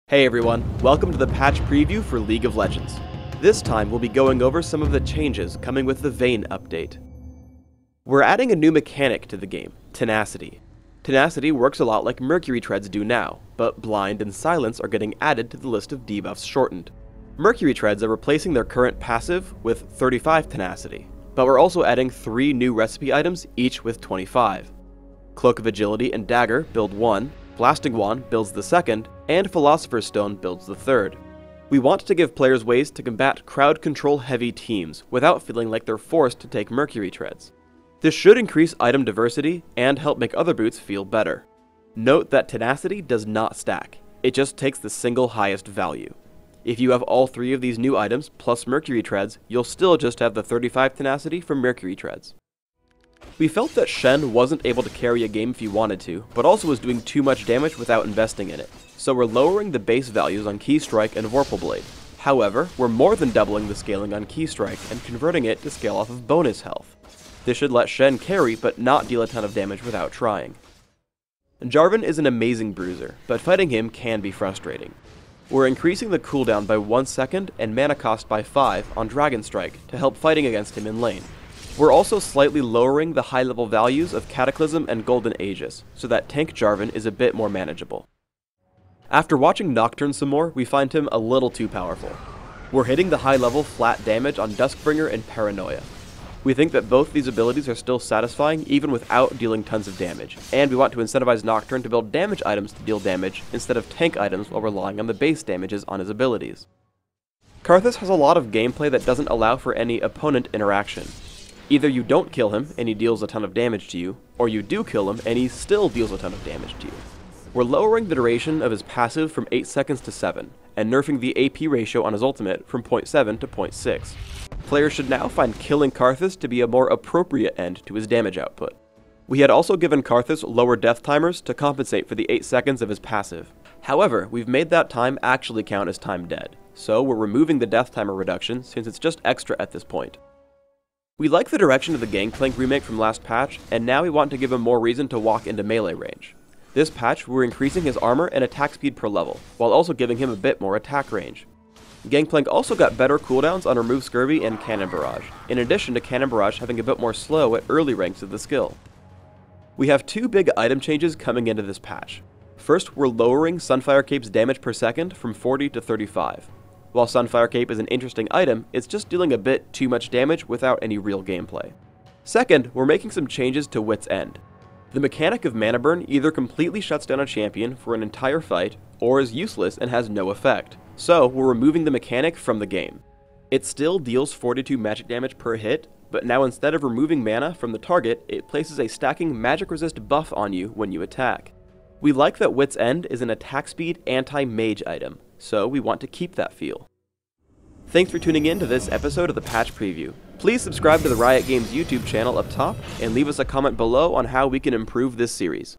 Hey everyone, welcome to the patch preview for League of Legends. This time we'll be going over some of the changes coming with the Vayne update. We're adding a new mechanic to the game, Tenacity. Tenacity works a lot like Mercury Treads do now, but Blind and Silence are getting added to the list of debuffs shortened. Mercury Treads are replacing their current passive with 35 Tenacity, but we're also adding 3 new recipe items, each with 25. Cloak of Agility and Dagger build 1, Blasting Wand builds the second, and Philosopher's Stone builds the third. We want to give players ways to combat crowd control heavy teams without feeling like they're forced to take Mercury Treads. This should increase item diversity and help make other boots feel better. Note that Tenacity does not stack, it just takes the single highest value. If you have all 3 of these new items plus Mercury Treads, you'll still just have the 35 Tenacity from Mercury Treads. We felt that Shen wasn't able to carry a game if he wanted to, but also was doing too much damage without investing in it, so we're lowering the base values on Key Strike and Vorpal Blade. However, we're more than doubling the scaling on Key Strike and converting it to scale off of bonus health. This should let Shen carry but not deal a ton of damage without trying. Jarvan is an amazing bruiser, but fighting him can be frustrating. We're increasing the cooldown by 1 second and mana cost by 5 on Dragon Strike to help fighting against him in lane. We're also slightly lowering the high-level values of Cataclysm and Golden Aegis, so that tank Jarvan is a bit more manageable. After watching Nocturne some more, we find him a little too powerful. We're hitting the high-level flat damage on Duskbringer and Paranoia. We think that both these abilities are still satisfying even without dealing tons of damage, and we want to incentivize Nocturne to build damage items to deal damage instead of tank items while relying on the base damages on his abilities. Karthus has a lot of gameplay that doesn't allow for any opponent interaction. Either you don't kill him and he deals a ton of damage to you, or you do kill him and he still deals a ton of damage to you. We're lowering the duration of his passive from 8 seconds to 7, and nerfing the AP ratio on his ultimate from 0.7 to 0.6. Players should now find killing Karthus to be a more appropriate end to his damage output. We had also given Karthus lower death timers to compensate for the 8 seconds of his passive. However, we've made that time actually count as time dead, so we're removing the death timer reduction since it's just extra at this point. We like the direction of the Gangplank remake from last patch, and now we want to give him more reason to walk into melee range. This patch, we're increasing his armor and attack speed per level, while also giving him a bit more attack range. Gangplank also got better cooldowns on Remove Scurvy and Cannon Barrage, in addition to Cannon Barrage having a bit more slow at early ranks of the skill. We have 2 big item changes coming into this patch. First, we're lowering Sunfire Cape's damage per second from 40 to 35. While Sunfire Cape is an interesting item, it's just dealing a bit too much damage without any real gameplay. Second, we're making some changes to Wit's End. The mechanic of Mana Burn either completely shuts down a champion for an entire fight, or is useless and has no effect, so we're removing the mechanic from the game. It still deals 42 magic damage per hit, but now instead of removing mana from the target, it places a stacking magic resist buff on you when you attack. We like that Wit's End is an attack speed anti-mage item, so we want to keep that feel. Thanks for tuning in to this episode of the Patch Preview. Please subscribe to the Riot Games YouTube channel up top, and leave us a comment below on how we can improve this series.